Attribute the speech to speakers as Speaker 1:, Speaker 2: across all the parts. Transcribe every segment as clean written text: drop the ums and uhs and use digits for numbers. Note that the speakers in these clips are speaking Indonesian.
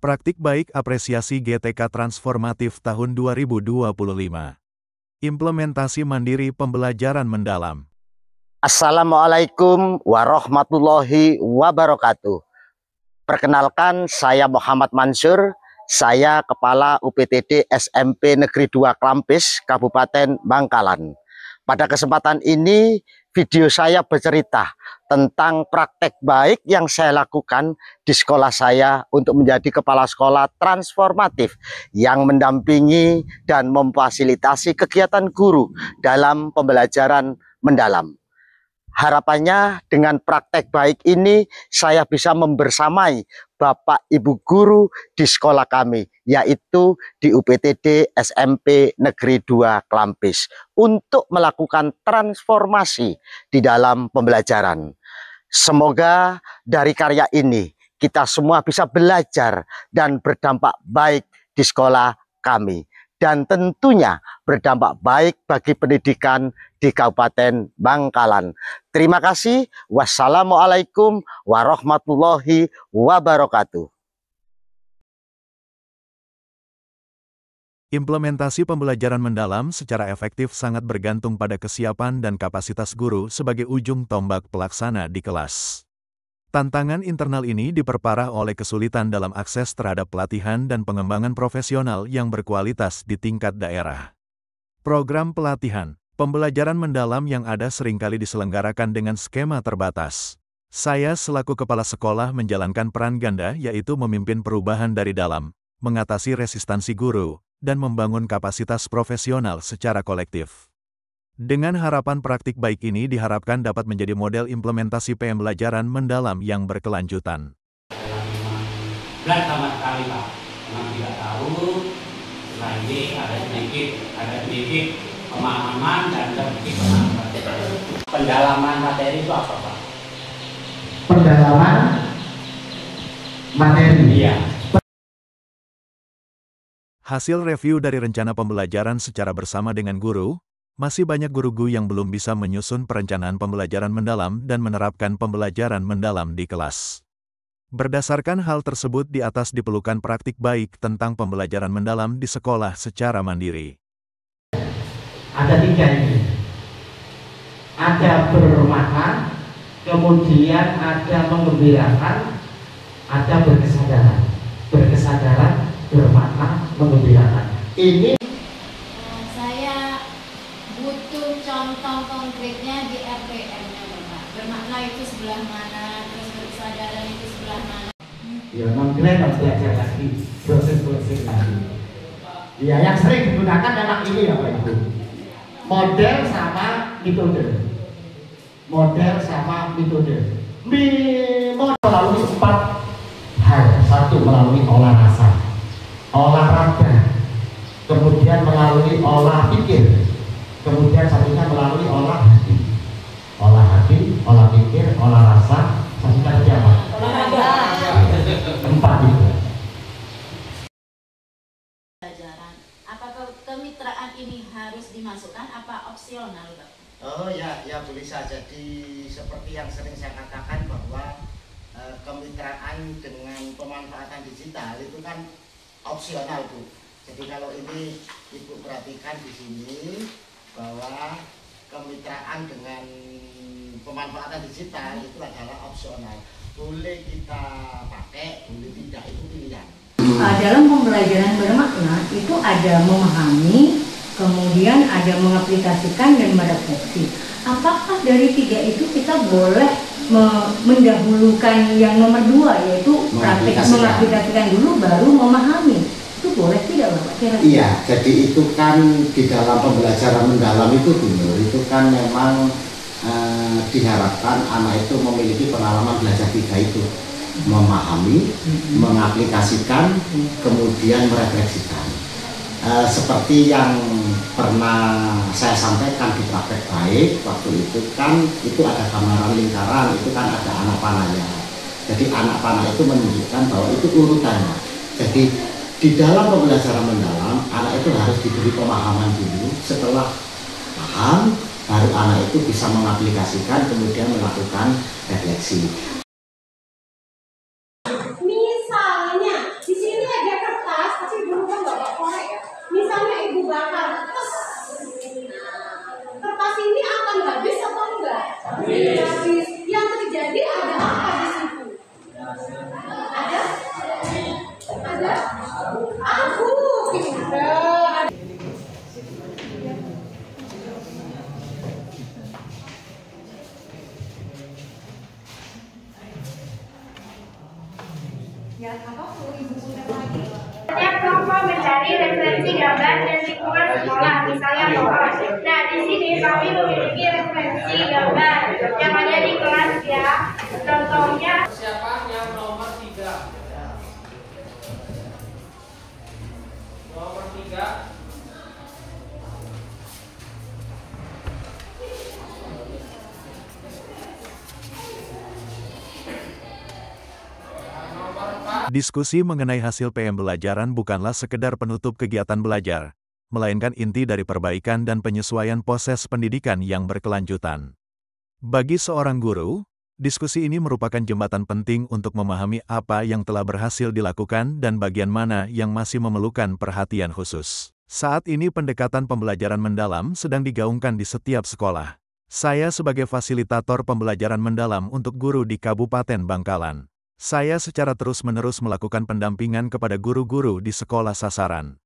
Speaker 1: Praktik baik apresiasi GTK transformatif tahun 2025. Implementasi mandiri pembelajaran mendalam.
Speaker 2: Assalamualaikum warahmatullahi wabarakatuh. Perkenalkan, saya Muhammad Mansur. Saya Kepala UPTD SMP Negeri 2 Klampis, Kabupaten Bangkalan. Pada kesempatan ini, video saya bercerita tentang praktek baik yang saya lakukan di sekolah saya untuk menjadi kepala sekolah transformatif yang mendampingi dan memfasilitasi kegiatan guru dalam pembelajaran mendalam. Harapannya dengan praktek baik ini saya bisa membersamai Bapak Ibu guru di sekolah kami, yaitu di UPTD SMP Negeri 2 Klampis, untuk melakukan transformasi di dalam pembelajaran. Semoga dari karya ini kita semua bisa belajar dan berdampak baik di sekolah kami, dan tentunya berdampak baik bagi pendidikan di Kabupaten Bangkalan. Terima kasih. Wassalamualaikum warahmatullahi wabarakatuh.
Speaker 1: Implementasi pembelajaran mendalam secara efektif sangat bergantung pada kesiapan dan kapasitas guru sebagai ujung tombak pelaksana di kelas. Tantangan internal ini diperparah oleh kesulitan dalam akses terhadap pelatihan dan pengembangan profesional yang berkualitas di tingkat daerah. Program pelatihan, pembelajaran mendalam yang ada seringkali diselenggarakan dengan skema terbatas. Saya selaku kepala sekolah menjalankan peran ganda, yaitu memimpin perubahan dari dalam, mengatasi resistansi guru, dan membangun kapasitas profesional secara kolektif. Dengan harapan praktik baik ini diharapkan dapat menjadi model implementasi pembelajaran mendalam yang berkelanjutan.
Speaker 3: Berat sama sekali Pak, memang tidak tahu. Setelah ini ada sedikit pemahaman dan sedikit pemahaman. Pendalaman materi itu apa Pak?
Speaker 4: Pendalaman materi.
Speaker 3: Iya.
Speaker 1: Hasil review dari rencana pembelajaran secara bersama dengan guru, masih banyak guru yang belum bisa menyusun perencanaan pembelajaran mendalam dan menerapkan pembelajaran mendalam di kelas. Berdasarkan hal tersebut di atas diperlukan praktik baik tentang pembelajaran mendalam di sekolah secara mandiri.
Speaker 4: Ada 3 ini. Ada bermakna, kemudian ada menggembirakan, ada berkesadaran. Berkesadaran, bermakna, menggembirakan. Ini
Speaker 5: saya butuh contoh konkretnya di RPM-nya Bapak. Bermakna itu sebelah mana, terus berkesadaran itu sebelah mana.
Speaker 4: ya non-grade harus belajar lagi, proses-proses lagi. Ya, yang sering digunakan memang ini ya Pak Ibu. Model sama metode. Model sama metode. Melalui 4 hal. 1, melalui olah rasa, olah raga, kemudian melalui olah pikir, kemudian satunya melalui olah hati. Olah hati, olah pikir, olah rasa, satunya lagi apa?
Speaker 5: Olahraga.
Speaker 4: 4 itu.
Speaker 5: Apakah kemitraan ini harus dimasukkan apa opsional Pak?
Speaker 2: Oh ya bisa. Jadi seperti yang sering saya katakan bahwa kemitraan dengan pemanfaatan digital itu kan opsional Bu. Jadi kalau ini Ibu perhatikan di sini bahwa kemitraan dengan pemanfaatan digital itu adalah opsional. Boleh kita pakai, boleh tidak, itu pilihan.
Speaker 6: Dalam pembelajaran bermakna itu ada memahami, kemudian ada mengaplikasikan dan merefleksi. Apakah dari 3 itu kita boleh mendahulukan yang nomor 2, yaitu praktek mengaplikasikan dulu baru memahami? Itu boleh tidak Bapak? Kira-kira?
Speaker 7: Iya, jadi itu kan di dalam pembelajaran mendalam itu benar, itu kan memang diharapkan anak itu memiliki pengalaman belajar 3 itu. Memahami, mengaplikasikan, kemudian merefleksikan. Seperti yang pernah saya sampaikan di praktek baik waktu itu kan, itu ada gambaran lingkaran, itu kan ada anak panahnya. Jadi anak panah itu menunjukkan bahwa itu urutannya. Jadi di dalam pembelajaran mendalam, anak itu harus diberi pemahaman dulu. Setelah paham, baru anak itu bisa mengaplikasikan, kemudian melakukan refleksi.
Speaker 5: Misalnya di sini
Speaker 8: Banyak kelompok mencari referensi gambar dan lingkungan sekolah, misalnya pohon. Nah, di sini kami memiliki referensi gambar yang ada di kelas ya. Contohnya.
Speaker 9: Siapa yang nomor 3? Nomor 3.
Speaker 1: Diskusi mengenai hasil pembelajaran bukanlah sekedar penutup kegiatan belajar, melainkan inti dari perbaikan dan penyesuaian proses pendidikan yang berkelanjutan. Bagi seorang guru, diskusi ini merupakan jembatan penting untuk memahami apa yang telah berhasil dilakukan dan bagian mana yang masih memerlukan perhatian khusus. Saat ini pendekatan pembelajaran mendalam sedang digaungkan di setiap sekolah. Saya sebagai fasilitator pembelajaran mendalam untuk guru di Kabupaten Bangkalan. Saya secara terus-menerus melakukan pendampingan kepada guru-guru di sekolah sasaran.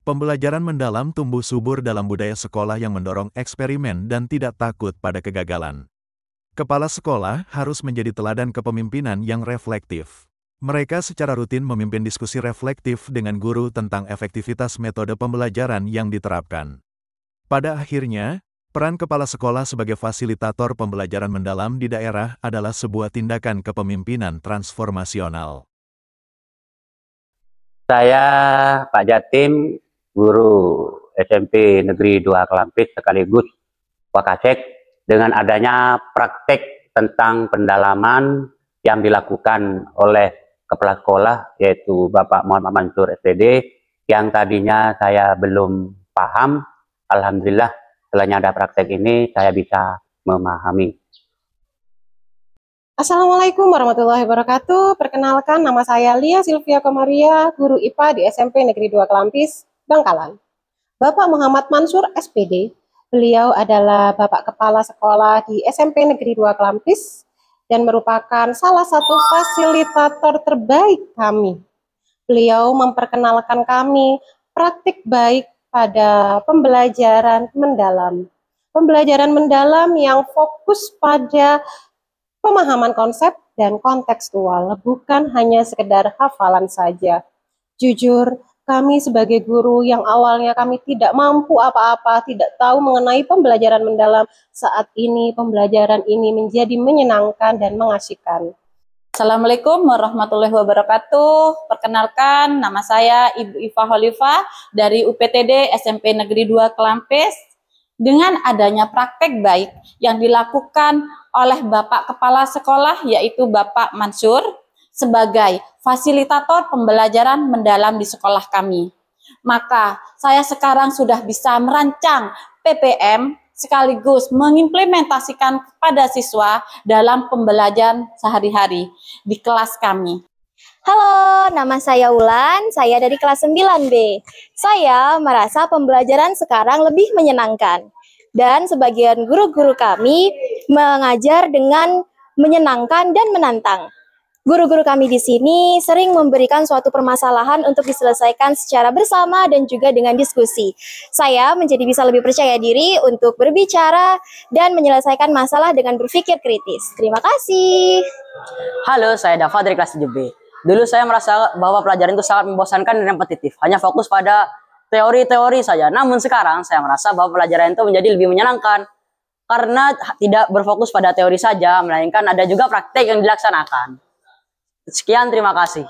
Speaker 1: Pembelajaran mendalam tumbuh subur dalam budaya sekolah yang mendorong eksperimen dan tidak takut pada kegagalan. Kepala sekolah harus menjadi teladan kepemimpinan yang reflektif. Mereka secara rutin memimpin diskusi reflektif dengan guru tentang efektivitas metode pembelajaran yang diterapkan. Pada akhirnya, peran kepala sekolah sebagai fasilitator pembelajaran mendalam di daerah adalah sebuah tindakan kepemimpinan transformasional.
Speaker 3: Saya Pak Jatim, guru SMP Negeri 2 Kelampis sekaligus Wakasek, dengan adanya praktek tentang pendalaman yang dilakukan oleh kepala sekolah yaitu Bapak Muhammad Mansur SPD yang tadinya saya belum paham. Alhamdulillah setelahnya ada praktek ini, saya bisa memahami.
Speaker 10: Assalamualaikum warahmatullahi wabarakatuh. Perkenalkan, nama saya Lia Silvia Komaria, guru IPA di SMP Negeri 2 Kelampis, Bangkalan. Bapak Muhammad Mansur SPD, beliau adalah Bapak Kepala Sekolah di SMP Negeri 2 Kelampis dan merupakan salah satu fasilitator terbaik kami. Beliau memperkenalkan kami praktik baik pada pembelajaran mendalam. Pembelajaran mendalam yang fokus pada pemahaman konsep dan kontekstual, bukan hanya sekedar hafalan saja. Jujur, kami sebagai guru yang awalnya kami tidak mampu apa-apa, tidak tahu mengenai pembelajaran mendalam, saat ini pembelajaran ini menjadi menyenangkan dan mengasyikkan.
Speaker 11: Assalamualaikum warahmatullahi wabarakatuh. Perkenalkan, nama saya Ibu Iva Holifah dari UPTD SMP Negeri 2 Kelampis. Dengan adanya praktek baik yang dilakukan oleh Bapak Kepala Sekolah yaitu Bapak Mansur sebagai fasilitator pembelajaran mendalam di sekolah kami. Maka saya sekarang sudah bisa merancang PPM sekaligus mengimplementasikan kepada siswa dalam pembelajaran sehari-hari di kelas kami.
Speaker 12: Halo, nama saya Ulan, saya dari kelas 9B. Saya merasa pembelajaran sekarang lebih menyenangkan. Dan sebagian guru-guru kami mengajar dengan menyenangkan dan menantang. Guru-guru kami di sini sering memberikan suatu permasalahan untuk diselesaikan secara bersama dan juga dengan diskusi. Saya menjadi bisa lebih percaya diri untuk berbicara dan menyelesaikan masalah dengan berpikir kritis. Terima kasih.
Speaker 13: Halo, saya Dava dari kelas 7B. Dulu saya merasa bahwa pelajaran itu sangat membosankan dan repetitif, hanya fokus pada teori-teori saja. Namun sekarang saya merasa bahwa pelajaran itu menjadi lebih menyenangkan karena tidak berfokus pada teori saja, melainkan ada juga praktek yang dilaksanakan. Sekian, terima kasih.